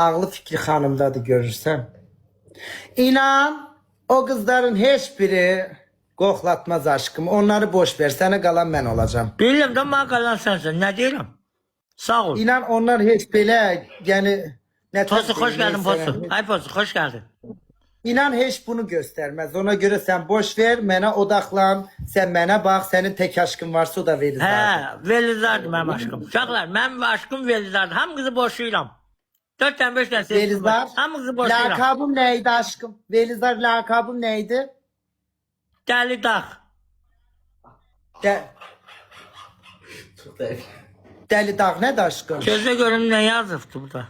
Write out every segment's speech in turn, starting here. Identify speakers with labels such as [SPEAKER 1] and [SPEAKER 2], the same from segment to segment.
[SPEAKER 1] Ağlı fikri xanımdadır görürsən. İnan o kızların heç biri qoxlatmaz aşkım. Onları boş ver. Sənə qalan mən olacağım.
[SPEAKER 2] Bilirəm də mənə qalan sənsən. Nə deyirəm? Sağ ol.
[SPEAKER 1] İnan onlar heç belə yəni
[SPEAKER 2] Posu hoş geldin Posu. Ay Posu hoş geldin.
[SPEAKER 1] İnan heç bunu göstərməz. Ona görə sən boş ver, mənə odaqlan. Sən mənə bax. Sənin tək aşkın varsa o da Velizardır.
[SPEAKER 2] Hə, Velizardır mənim aşkım. Uşaqlar, mənim aşkım Velizardır. Hamınızı boşuyuram. 4'ten 5'ten sevdim.
[SPEAKER 1] Velizar.
[SPEAKER 2] Hamınızı boşuyuram.
[SPEAKER 1] Lakabım neydi aşkım? Velizar lakabım neydi?
[SPEAKER 2] Deli dağ.
[SPEAKER 1] Deli dağ nədir aşkım?
[SPEAKER 2] Gözə görüm nə yazıbdı burada.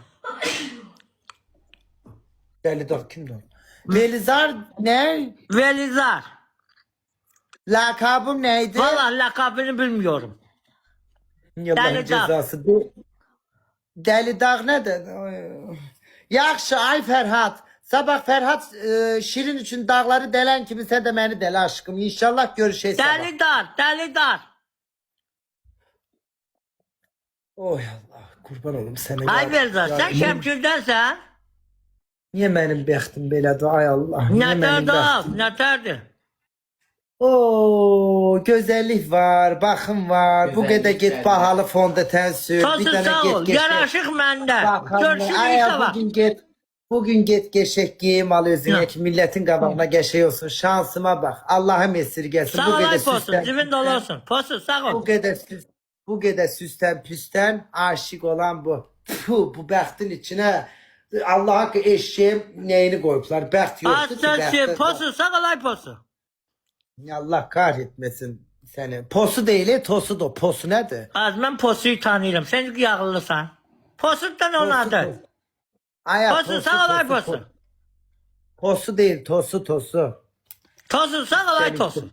[SPEAKER 1] Deli dağ kimdir? Velizar ne?
[SPEAKER 2] Velizar.
[SPEAKER 1] Lakabım neydi?
[SPEAKER 2] Valla lakabını bilmiyorum.
[SPEAKER 1] Yılların
[SPEAKER 2] Deli dağ.
[SPEAKER 1] cezası. Deli dağ nədir? Yaxşı ay Fərhad. Sabah Fərhad Şirin üçün dağları dələn kimi sən də məni dələ aşkım. İnşallah görüşək sabah.
[SPEAKER 2] Deli dar, deli dar.
[SPEAKER 1] Oy Allah kurban olum sənə.
[SPEAKER 2] Ay Velizar, sen Şəmkirdənsən?
[SPEAKER 1] Niye benim bəxtim belədir ay Allah?
[SPEAKER 2] Nətərdir?
[SPEAKER 1] Oo, gözəllik var, baxım var. Bu qədər get bahalı fondöten sür.
[SPEAKER 2] Tosun sağ ol, yaraşıq məndə. Görüşürük sabah.
[SPEAKER 1] Bugün get geçek giyim al özüne ki milletin qabağına geçey olsun. Şansıma bak. Allah'ım esirgesin.
[SPEAKER 2] Sağ ol ay Posu, cibin dolu olsun. Posu sağ ol.
[SPEAKER 1] Bu qədər süsten püsten aşık olan bu. Puh, bu bəxtin içine Allah'a eşeğim neyini koyuplar. Bəxt yoktu ki bəxtin.
[SPEAKER 2] Posu sağ ol ay Posu.
[SPEAKER 1] Allah kahretmesin seni. Posu değil, tosu da. Posu nedir?
[SPEAKER 2] Az mən Posu'yu tanıyırım. Sen yağlısan. Posu'dan onun adı. Posu sağ ol ay Posu.
[SPEAKER 1] Posu değil, tosu.
[SPEAKER 2] Tosu sağ ol ay Tosu.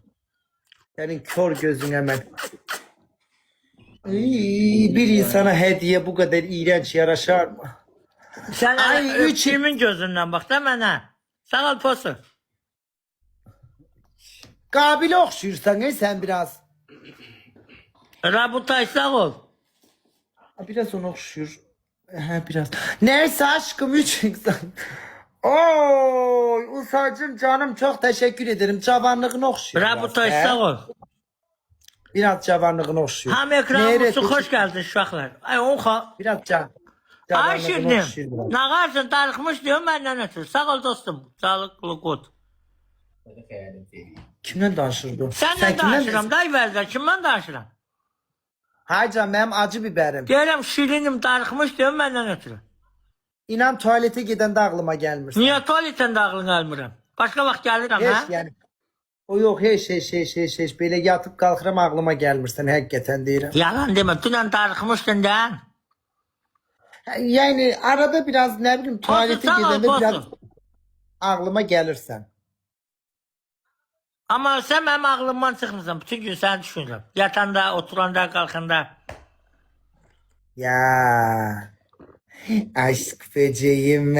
[SPEAKER 1] Senin kör gözün hemen. Bir insana hediye bu kadar iğrenç yaraşar mı?
[SPEAKER 2] Sen üçümün gözünden bak da mənə. Sağ ol Posu.
[SPEAKER 1] Kabile okşuyorsan sen biraz.
[SPEAKER 2] Rabutay sağ ol.
[SPEAKER 1] Biraz onu okşuyor. Biraz. Neyse aşkım üç insan. Oy Usacım canım çok teşekkür ederim. Cavanlığını okşuyor.
[SPEAKER 2] Rabutay sağ ol.
[SPEAKER 1] Biraz cavanlığını okşuyor.
[SPEAKER 2] Ham ekranımızı hoş geldin uşaqlar. Ay oxa.
[SPEAKER 1] Biraz
[SPEAKER 2] Ay Şirinim. Nağarsın darıxmış diyor məndən ötür. Sağ ol dostum. Sağlıklı qut.
[SPEAKER 1] Kimden danışırdın?
[SPEAKER 2] Səndən danışıram. Day Velizar kimdən danışıram?
[SPEAKER 1] Hay canım benim acı biberim.
[SPEAKER 2] Deyirəm Şirinim darıxmış diyor məndən ötür.
[SPEAKER 1] İnan tuvalete gidende aklıma gelmirsin.
[SPEAKER 2] Niyə tuvaletdən də ağlın gəlmirəm? Başqa vaxt gəlirəm
[SPEAKER 1] Heç
[SPEAKER 2] hə?
[SPEAKER 1] yani. O yok heç. Böyle yatıp kalkıram aklıma gelmirsin. Hakikaten deyirəm.
[SPEAKER 2] Yalan demə. Dünən darıxmışdın da.
[SPEAKER 1] Yani arada biraz ne bileyim tuvalete
[SPEAKER 2] sağ ol,
[SPEAKER 1] gidende
[SPEAKER 2] Posu.
[SPEAKER 1] biraz aklıma gelirsen.
[SPEAKER 2] Amma sən mənim ağlımdan çıxmısan. Bütün gün səni düşünürəm. Yatanda, oturanda, qalxanda.
[SPEAKER 1] Ya. Aşk böceğim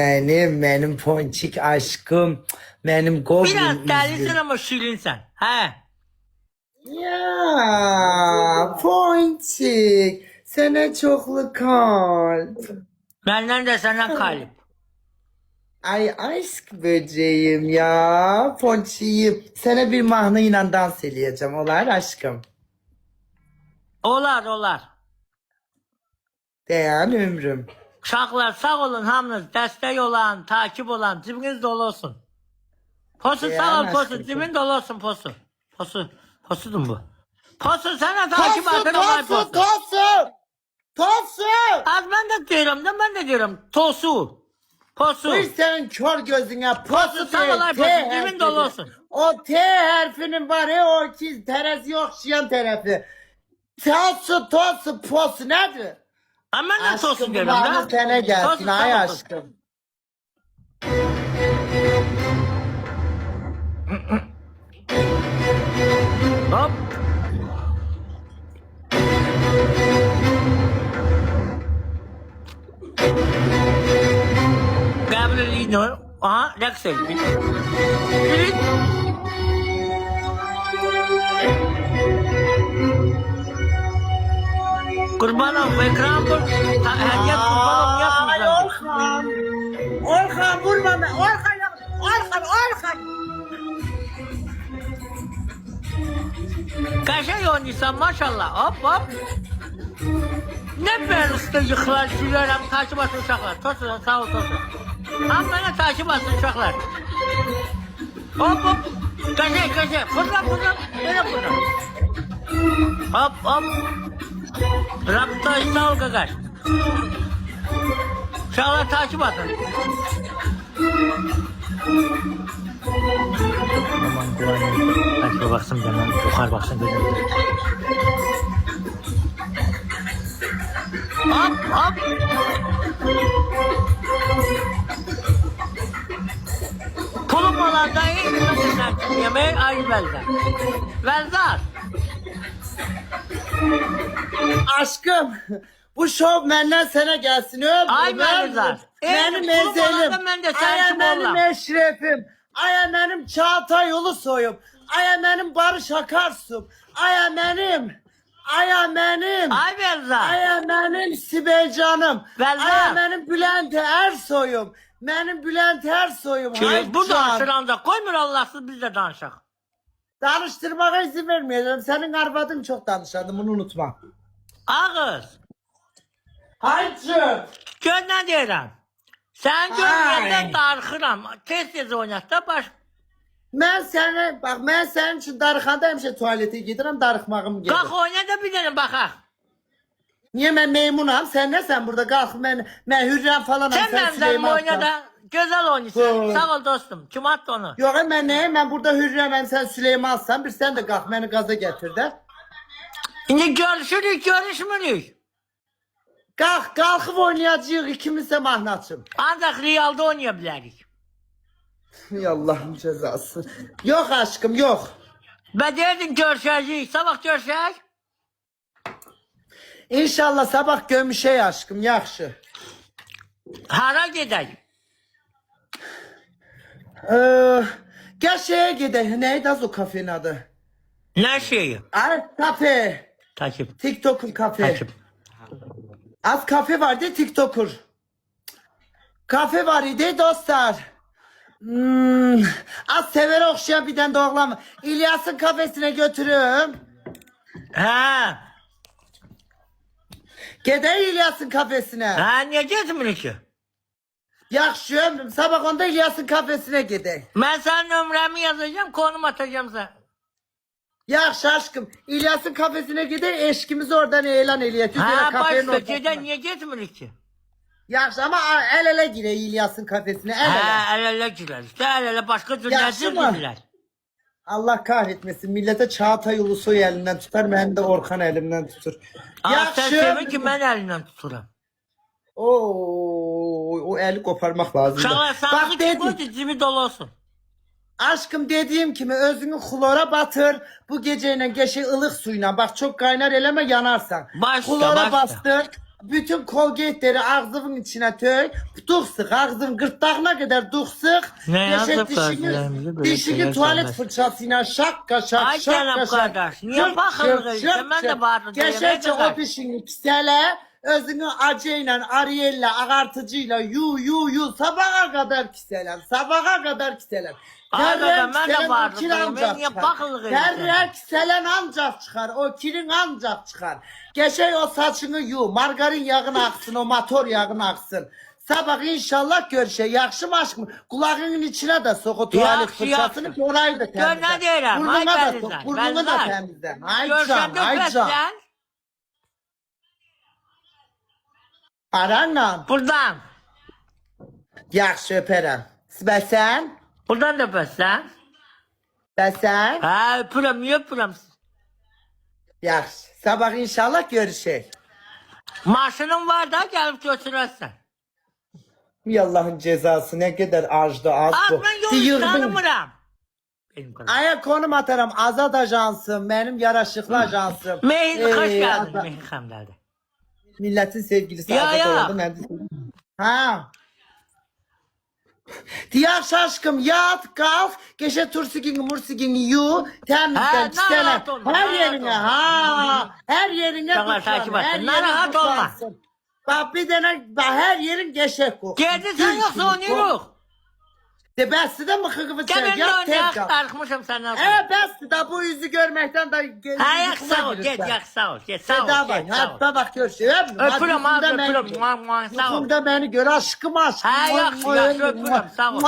[SPEAKER 1] benim ponçik aşkım, benim goblin
[SPEAKER 2] Biraz
[SPEAKER 1] üzgün.
[SPEAKER 2] dəlisin amma şirinsən. Hə?
[SPEAKER 1] Ya ponçik, sana çoklu kalp.
[SPEAKER 2] Məndən də sənə qalib.
[SPEAKER 1] Ay aşk böceğim ya, ponçiğim. Sana bir mahnıyla dans eləyəcəm, olar aşkım.
[SPEAKER 2] Olar.
[SPEAKER 1] Dayan ömrüm.
[SPEAKER 2] Uşaqlar sağ olun hamınız. Dəstək olan, takip olan, cibiniz dolu olsun. Posu sağ ol Posu, cibin dolu olsun Posu. Posudun bu. Posu sənə takip atın olay Posu.
[SPEAKER 1] Tosu.
[SPEAKER 2] Az mən də deyirəm, Tosu. Posu.
[SPEAKER 1] Bir senin kör gözüne
[SPEAKER 2] Posu sağ olay Posu, cibin dolu olsun.
[SPEAKER 1] O T harfinin var ya o ki terazi okşayan tarafı. Tosu, posu nedir?
[SPEAKER 2] Amma mən də Tosu
[SPEAKER 1] Aşkım bu
[SPEAKER 2] deyirəm
[SPEAKER 1] bana
[SPEAKER 2] da.
[SPEAKER 1] sana gelsin
[SPEAKER 2] Tosu,
[SPEAKER 1] ay
[SPEAKER 2] sağ ol, Posu.
[SPEAKER 1] aşkım.
[SPEAKER 2] Hop. Qəbul edin o. Aha, rəqs edin. Qurbanım, ekran bu. Hədiyyə qurbanım, yapmayacağım.
[SPEAKER 1] Orhan vurma ben. Orhan.
[SPEAKER 2] Kaşay oynuyorsan maşallah. Hop. Ne ben usta yıkılar, sülerim, taşı basın uşaklar. Tosun, sağ ol tosun. Ama bana taşı basın uşaklar. Hop. Kaşay. Fırla. Böyle fırla. Hop. Rapta sağ ol kakaş. Uşaklar taşı basın. Aman kulağına. Hadi baksın canım. Yukarı baksın gözüm. Hop. Pulum olan da iyi bilmezsin yemeği ayrı belden. Veldar.
[SPEAKER 1] Aşkım bu şov benden sana gelsin öyle mi?
[SPEAKER 2] Ay Veldar.
[SPEAKER 1] Benim
[SPEAKER 2] Pulum olan
[SPEAKER 1] ezelim.
[SPEAKER 2] da ben de sen
[SPEAKER 1] Aya
[SPEAKER 2] kim
[SPEAKER 1] benim
[SPEAKER 2] olam?
[SPEAKER 1] eşrefim. Aya benim Çağatay Ulusoy'um. Aya benim Barış Akarsum. Aya benim.
[SPEAKER 2] Ay Veldar.
[SPEAKER 1] Aya benim Sibel Canım.
[SPEAKER 2] Veldar.
[SPEAKER 1] Aya benim Bülent Ersoy'um. Benim Bülent Ersoy'um.
[SPEAKER 2] Bu
[SPEAKER 1] Can.
[SPEAKER 2] danışıranda koymur Allahsız biz de danışak.
[SPEAKER 1] Danıştırmaya izin vermeyeceğim. Senin arvadın çok danışandı bunu unutma.
[SPEAKER 2] Ağız.
[SPEAKER 1] Haycım.
[SPEAKER 2] Gör ne deyirəm. Sen görmeyenden darıxıram. Tez oynat da baş.
[SPEAKER 1] Ben senin için darıxanda həmişə tuvalete gidirəm, darıxmağım gedir.
[SPEAKER 2] Kalk oyna da bir dene bakak.
[SPEAKER 1] Niye ben meymunam? Sen ne sen burada kalk ben Hürrem falanam.
[SPEAKER 2] Sen benden
[SPEAKER 1] Süleyman
[SPEAKER 2] oyna
[SPEAKER 1] falan.
[SPEAKER 2] da güzel oynuyorsun.
[SPEAKER 1] Hı.
[SPEAKER 2] Sağ ol dostum. Kim attı onu?
[SPEAKER 1] Yok ben neyim? Ben burada Hürrem'im, sen Süleymansan. Bir sen de kalk beni gaza getir de.
[SPEAKER 2] Şimdi görüşmürük.
[SPEAKER 1] Kalkıp oynayacağız ikimiz de mahnatçım.
[SPEAKER 2] Ancak Real'da oynayabilirik.
[SPEAKER 1] Ey Allah'ın cezası. Yok aşkım yok.
[SPEAKER 2] Ben derdim görüşeceğiz. Sabah görüşeceğiz.
[SPEAKER 1] İnşallah sabah gömüşey aşkım yaxşı.
[SPEAKER 2] Hara gidelim.
[SPEAKER 1] Gel şeye gidelim. Neydi az o kafenin adı?
[SPEAKER 2] Ne şeyi?
[SPEAKER 1] Ay kafe.
[SPEAKER 2] Takip.
[SPEAKER 1] TikTok'un kafe.
[SPEAKER 2] Takip.
[SPEAKER 1] Az kafe vardı TikToker. Kafe var idi dostlar. Az sever okşayan bir tane doğulan. İlyas'ın kafesine götürüm.
[SPEAKER 2] Ha.
[SPEAKER 1] Gedey İlyas'ın kafesine.
[SPEAKER 2] Ha niye gitmirik ki?
[SPEAKER 1] Yaxşı ömrüm. Sabah onda İlyas'ın kafesine gedey.
[SPEAKER 2] Ben sana numaramı yazacağım, konum atacağım sana.
[SPEAKER 1] Yaxşı aşkım. İlyas'ın kafesine gedey. Eşkimizi oradan elan eləyək.
[SPEAKER 2] Ha başka giden niye gitmirik ki?
[SPEAKER 1] Yaxşı ama el ele girey İlyas'ın kafesine. El ele.
[SPEAKER 2] Ha el ele girer. İşte el ele başka
[SPEAKER 1] Yaxşı
[SPEAKER 2] cümlesi
[SPEAKER 1] mı?
[SPEAKER 2] girer.
[SPEAKER 1] Allah kahretmesin. Millete Çağatay Ulusoy elinden tutar. Ben de Orkan elimden tutur.
[SPEAKER 2] Sen sevin ki ben elinden tuturam.
[SPEAKER 1] O eli koparmak lazım.
[SPEAKER 2] Şahlar
[SPEAKER 1] Bak
[SPEAKER 2] sağlık
[SPEAKER 1] dedim.
[SPEAKER 2] koy cibi dolu olsun.
[SPEAKER 1] Aşkım dediğim gibi özünü klora batır. Bu geceyle geçe ılık suyla. Bak çok kaynar eleme yanarsan.
[SPEAKER 2] Başla,
[SPEAKER 1] Klora
[SPEAKER 2] başla.
[SPEAKER 1] bastır. Bütün kolgetleri ağzının içine tök. Duk sık. Ağzının gırtlağına kadar duk sık.
[SPEAKER 2] Ne
[SPEAKER 1] Geçe
[SPEAKER 2] yazık kardeşlerimize böyle
[SPEAKER 1] dişini
[SPEAKER 2] şeyler
[SPEAKER 1] tuvalet
[SPEAKER 2] söylemez.
[SPEAKER 1] fırçasıyla şakka şak
[SPEAKER 2] Ay
[SPEAKER 1] şakka
[SPEAKER 2] canım
[SPEAKER 1] şak.
[SPEAKER 2] kardeş, niye bakılır işte? Ben de bağırdım diye,
[SPEAKER 1] Geçece
[SPEAKER 2] ne
[SPEAKER 1] o
[SPEAKER 2] kadar?
[SPEAKER 1] dişini pisele. Özünü acıyla, ariyelle, ağartıcıyla yu sabaha kadar kiselen. Sabaha kadar kiselen.
[SPEAKER 2] Ay
[SPEAKER 1] Terren
[SPEAKER 2] ben de
[SPEAKER 1] kiselen, o
[SPEAKER 2] bağırdım
[SPEAKER 1] kil
[SPEAKER 2] diye,
[SPEAKER 1] ancak
[SPEAKER 2] ben niye
[SPEAKER 1] çıkar.
[SPEAKER 2] bakılır
[SPEAKER 1] Terren kiselen ancak çıkar. O kilin ancak çıkar. Geçey o saçını yu. Margarin yağını aksın. O motor yağını aksın. Sabah inşallah görüşe. Yaxşı mı aşkım? Kulağının içine de sok o tuvalet
[SPEAKER 2] Yaxşı,
[SPEAKER 1] fırçasını.
[SPEAKER 2] yaxşı.
[SPEAKER 1] Orayı da temizle.
[SPEAKER 2] Gör ne deyirəm,
[SPEAKER 1] Burnuna
[SPEAKER 2] ay
[SPEAKER 1] da
[SPEAKER 2] Bərizən,
[SPEAKER 1] sok. Burnunu da
[SPEAKER 2] Bərizən.
[SPEAKER 1] temizle. Ay
[SPEAKER 2] Görsen
[SPEAKER 1] can, ay can.
[SPEAKER 2] dökmezsen
[SPEAKER 1] Aranla.
[SPEAKER 2] buradan.
[SPEAKER 1] Yaxşı öpərəm. Və sən?
[SPEAKER 2] Buradan da öpərsən.
[SPEAKER 1] Və sən?
[SPEAKER 2] Ha öpürəm, niye öpürəm?
[SPEAKER 1] Yaxşı. Sabah inşallah görüşək.
[SPEAKER 2] Maşının var da gelip götürərsən.
[SPEAKER 1] Ey Allah'ın cezası ne kadar acdı az bu.
[SPEAKER 2] Az ben yolu tanımıram. Benim kadar.
[SPEAKER 1] Aya konum atarım. Azad ajansım. Benim yaraşıklı ajansım.
[SPEAKER 2] Mehir, hoş geldin
[SPEAKER 1] Azad-
[SPEAKER 2] Mehir Hamdal'da.
[SPEAKER 1] Milletin sevgilisi
[SPEAKER 2] Ya,
[SPEAKER 1] Azad
[SPEAKER 2] ya.
[SPEAKER 1] oldu. Ben de... Ha. Diyax aşkım yat kalk. Geçe tursigini mursigini yu.
[SPEAKER 2] Ha,
[SPEAKER 1] Temizden çiseler.
[SPEAKER 2] narahat olma,
[SPEAKER 1] Her
[SPEAKER 2] narahat
[SPEAKER 1] yerine
[SPEAKER 2] olma.
[SPEAKER 1] ha. Her yerine
[SPEAKER 2] Tamam,
[SPEAKER 1] tutlan,
[SPEAKER 2] takip et.
[SPEAKER 1] her yerin
[SPEAKER 2] Narahat olma.
[SPEAKER 1] tutlansın. Bak bir tane bak her yerin geçek koksun.
[SPEAKER 2] Geldi sen
[SPEAKER 1] Gül
[SPEAKER 2] yoksa
[SPEAKER 1] gibi
[SPEAKER 2] onu
[SPEAKER 1] kok.
[SPEAKER 2] yok.
[SPEAKER 1] De bəsdir də mıxığımı
[SPEAKER 2] Gel
[SPEAKER 1] çək.
[SPEAKER 2] ben de
[SPEAKER 1] Yap
[SPEAKER 2] oynayaq,
[SPEAKER 1] tez yap.
[SPEAKER 2] darıxmışam səndən sonra.
[SPEAKER 1] Bəsdir də bu yüzü görməkdən də
[SPEAKER 2] Ha, yak sağ ol, get, yak sağ ol, get, sağ ol,
[SPEAKER 1] Davay,
[SPEAKER 2] get, sağ ol.
[SPEAKER 1] hadi bak görüşürüz.
[SPEAKER 2] Öpürüm abi, öpürüm. Muah, muah, sağ ol.
[SPEAKER 1] Yuxumda beni gör aşkım aşkım.
[SPEAKER 2] Ha, yaxşı, yaxşı, öpürüm, sağ ol.